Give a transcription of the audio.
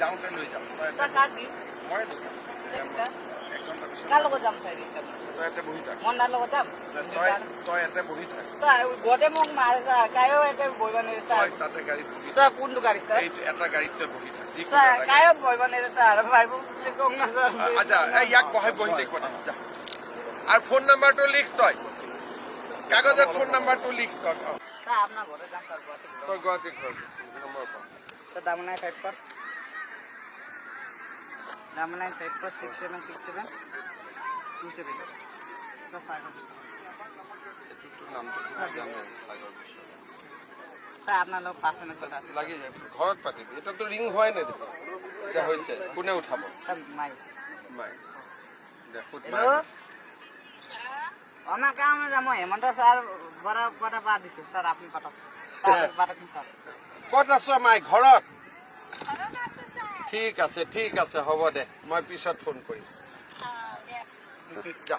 যাওঁতে লৈ যাম তই কাক দিম মই লৈ যাম এক ঘণ্টা পিছত কাৰ লগত যাম চাই তই ইয়াতে বহি থাক মন্দাৰ লগত যাম তই ইয়াতে বহি থাক তই গোটে মোক মাৰে কায়ো ইয়াতে বহিব নেৰে তই ছাৰ তাতে গাড়ীত বহি তই কোনটো গাড়ী ছাৰ এটা গাড়ীত তই বহি থাক ছাৰ কায়ো বহিব নেৰে ছাৰ ভাইব বুলি কওঁ না ছাৰ আচ্ছা ইয়াক বহি থাকিব যা আৰু ফোন নাম্বাৰটো লিখ তই কাগজত ফোন নাম্বাৰটো লিখ তই ছাৰ আপোনাৰ ঘৰতে যাম ছাৰ গুৱাহাটী তই গুৱাহাটী ঘৰ নম্বৰ ক তই দামনাই টাইপ কৰ দামনাই টাইপ কৰ 6767 27 তই চাই নামটো ছাৰ আপোনাৰ লগত পাৰ্চনেল কথা আছে লাগি যায় ঘৰত পাতিবি এটাতো ৰিং হোৱাই নাই দেখোন এতিয়া হৈছে কোনে উঠাব ছাৰ মাই মাই হেল্ল' আমাৰ কামে যাম মই হেমন্ত ছাৰ পৰা পাত দিছোঁ ছাৰ আপুনি পাতক পাতক ছাৰ ক'ত আছ মাই ঘৰত ঠিক আছে হ'ব দে মই পিছত ফোন কৰিম যা